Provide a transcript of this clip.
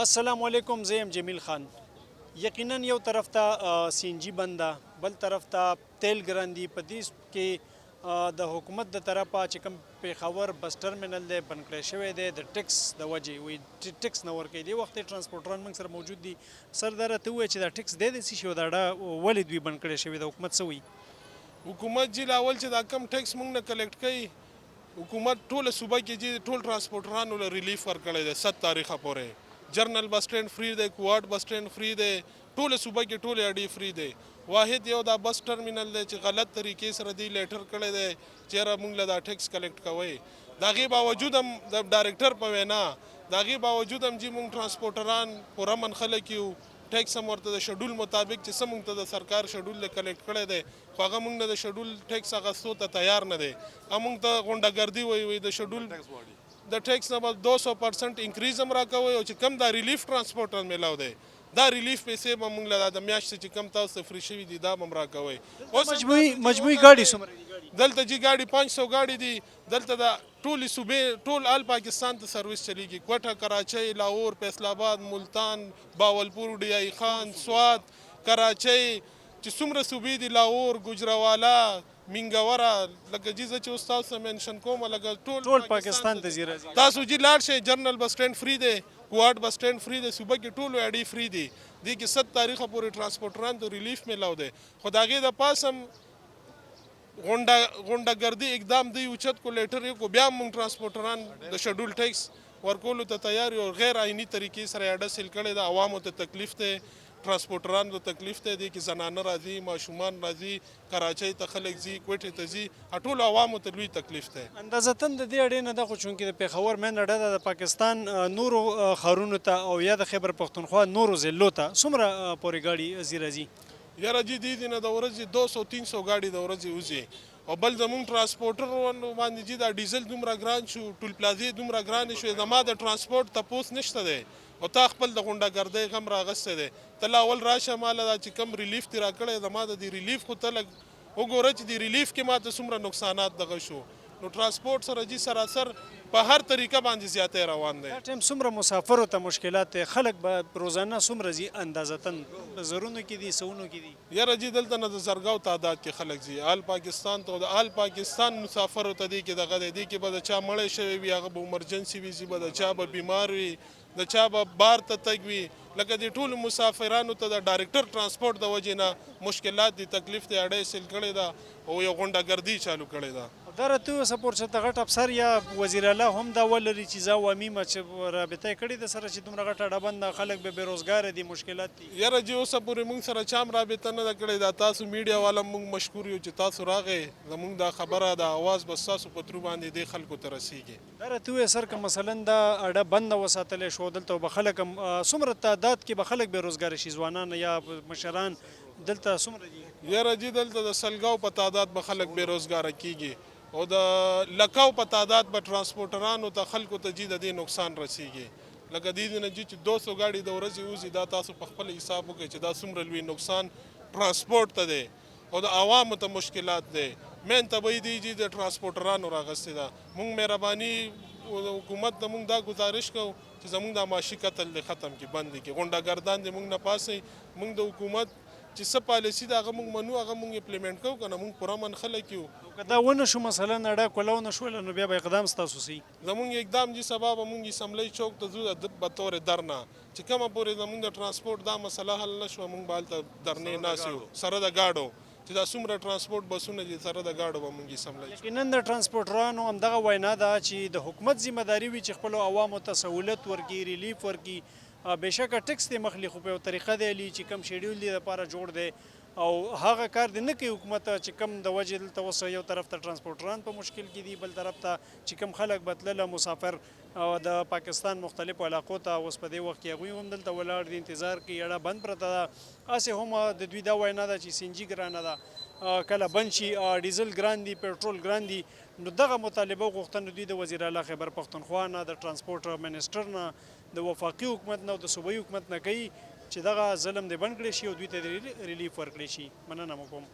السلام علیکم، زه یم جمیل خان. یقینا یو طرف ته سی ان جی بنده، بل طرف ته تیل ګران دي. په دې کې د حکومت د طرفه چې کوم پیښور بس ټرمینل دی بند کړی شوی دی د ټکس د وجې، وایي ټکس نه ورکوي. دې وخت ټرانسپورټران موږ سره موجود دي. سرداره ته ووایه چې دا ټکس دی د څه شي او دا ولې دوی بند کړی شوی د حکومت څه وایي؟ حکومت جی لاول چې دا کم ټیکس مونږ نه کلیکټ کوي، حکومت ټوله صوبه کې چې ټول ټرانسپورټرانو له ریلیف ورکړی دی 7 تاریخه پورې. جرنل بس سټینډ فری دی، کوارډ بس سټینډ فری دی، ټوله صوبه کې ټولې اډې فری دی. واحد یو دا بس ټرمینل دی چې غلط طریقې سره دی لیټر کړی دی چې یاره مونږ له دا ټیکس کلیکټ کوئ. د هغې باوجود هم د ډایرکټر په وینا د هغې باوجود هم چې مونږ ټرانسپورټران پوره من خلک یو، ټیکس هم ورته د شډول مطابق چې څه مونږ ته د سرکار شډول دی کلیکټ کړی دی، خو هغه مونږ نه د شډول ټیکس اخیستو ته تیار نه دی. مونږ ته غونډهګردي وایي د شډول د ټیکس نه به 200% انکریز هم راکوئ او چې کم دا ریلیف ټرانسپورټر میلاو دی دا ریلیف پیسې به مونږ له د میاشتې چې کم تاسو ته فری شوي دي دا به هم راکوئ. مجموعي ګاډي څومره دي؟ دلته جی ګاډي 500 ګاډي دي. دلته د ټولې صوبې ټول آل پاکستان ته سرویس چلیږي. کوټه، کراچۍ، لاهور، فیصل آباد، ملتان، باولپور، ډیای خان، سوات، کراچۍ چې څومره صوبې دي، لاهور، ګوجرانوالا، مینګوره، لکه جی زه چې اوس تاسو ته مینشن کوم لکه ټول پاکستان ته ځي راځي. تاسو جی لاړ شئ، جرنل بس سټینډ فری دی، کوارډ بس سټینډ فری دی، صوبه کې ټولو اډې فری دي. دې کې 7 تاریخه پورې ټرانسپورټران ته ریلیف میلاو دی. خو د هغې د پاس هم غونډهګردي اقدام دی اوچت کو لیټر یې کو بیا هم موږ ټرانسپورټران د شډول ټیکس ورکولو ته تیار یو. غیر آئیني طریقې سره یې اډه سیل کړې ده. عوامو ته تکلیف دی، ټرانسپورټرانو ته تکلیف دی. دې کې زنانه راځي، ماشومان راځي، کراچۍ ته خلک ځي، کوټې ته ځي، ټولو عوامو ته لوی تکلیف دی. اندازتاً د دې اډې نه ده، خو چونکې د پېښور مین اډه ده د پاکستان نورو ښارونو ته او یا د خیبر پښتونخوا نورو ضلعو ته څومره پورې ګاډي ځي راځي؟ یاره جی دې نه د ورځې 200-300 ګاډي د ورځې وځي. او بل زمونږ ټرانسپورټر باندې جی دا ډیزل دومره ګران شو، ټول پلازې دومره ګرانې شوې، زما د ټرانسپورټ تپوس نشته دی او تا خپل د غونډهګردۍ غم راغستی دی. ته لا اول راشه ماله دا چې کم ریلیف دې راکړی زما د دې ریلیف خو ته لږ وګوره چې د ریلیف کې ماته څومره نقصانات دغه شو. نو ټرانسپورټ سره جی سراسر په هر طریقه باندې زیاتی روان دی. دا ټایم څومره مسافرو ته مشکلات دی؟ خلک به روزانه څومره ځي اندازتاً؟ زرونو کې دي، سوونو کې دي؟ یاره جی دلته نه د زرګاو تعداد کې خلک ځي آل پاکستان ته. د آل پاکستان مسافرو ته دې کې دغه دی، دې کې به د چا مړی شوی وي، هغه به ایمرجنسي وي، ځي به د چا به بیمار وي، د چا به بار ته تګ وي. لکه د ټولو مسافرانو ته د ډایرکټر ټرانسپورټ د وجې نه مشکلات دي، تکلیف دی، اډه یې سیل کړې ده او یو غونډهګردي چالو کړې ده. دا راته اوسه پورې چې ته غټ افسر یا وزیر اعلی هم دا ولري چې زه عوامي چې رابطه یې کړې ده سره چې دومره غټه اډه بنده، خلک به بېروزګاره دي، مشکلات دي؟ یاره جی اوسه پورې موږ سره چا هم رابطه نه ده کړې. دا تاسو میډیا والا موږ مشکور یو چې تاسو راغې، زموږ دا خبره د اواز به ستاسو په ترو باندې دې خلکو ته رسیږي. دا راته ووایه سر که مثلا دا اډه بنده وساتلی شو دلته به خلک هم څومره تعداد کې به خلک بېروزګاره شي، ځوانان یا مشران دلته څومره دي؟ یاره جی دلته د سلګاو په تعداد به خلک بېروزګاره کیږي او د لکاو په تعداد به ټرانسپورټرانو ته خلکو ته جی د دې نقصان رسیږي. لکه دې نه جی چې 200 ګاډي د ورځې وځي، دا تاسو په خپل حساب وکړئ چې دا څومره لوی نقصان ټرانسپورټ ته دی او د عوامو ته مشکلات دی. مین طبعي دی جی د ټرانسپورټرانو راغستې ده. مونږ مهرباني حکومت ته مونږ دا گزارش کوو چې زمونږ دا معاشي قتل دی ختم کړي، بند کړي، غونډهګردان دې مونږ نه پاسئ. مونږ د حکومت چې څه پالیسي ده هغه مونږ منو، هغه مونږ امپلیمنټ کوو، که نه مونږ پوره من خلک یو. که دا ونه شو مثلا اډه کولاو نه شوله نو بیا به اقدام ستاسو سي؟ زمونږ اقدام جی سبا به مونږ اسمبلی چوک ته ځو به طور درنه چې کومه پورې زمونږ د ټرانسپورټ دا مسله حل نه شوه، مونږ به هلته درنې ناست یو سره د ګاډو چې دا څومره ټرانسپورټ بسونه دي سره د ګاډو به مونږ اسمبلی. یقینا د ټرانسپورټرانو همدغه وینا ده چې د حکومت ذمهداري وي چې خپلو عوامو ته سهولت ورکړي، ریلیف ورکړي. بېشکه ټکس دی مخلي، خو په یو طریقه دی علي چې کوم شیډیول دی دپاره جوړ دی او هغه کار دی نه کوي حکومت چې کوم د وجې دلته اوس یو طرف ته ټرانسپورټران په مشکل کې دي، بل طرف ته چې کوم خلک به تلله مسافر د پاکستان مختلفو علاقو ته، اوس په دې وخت کې هغوی هم دلته ولاړ دي انتظار کوي، اډه بند پرته ده. هسې هم د دوی دا وینا ده چې سی ان جي ګرانه ده، کله بند شي، ډیزل ګران دي، پټرول ګران دي. نو دغه مطالبه غوښتنه دوی د وزیر اعلی خیبر پښتونخوا نه، د ټرانسپورټ منسټر نه، د وفاقي حکومت نه او د صوبایي حکومت نه کوي چې دغه ظلم دې بند کړی شي او دوی ته ریلیف ورکړی شي. مننه مو کوم.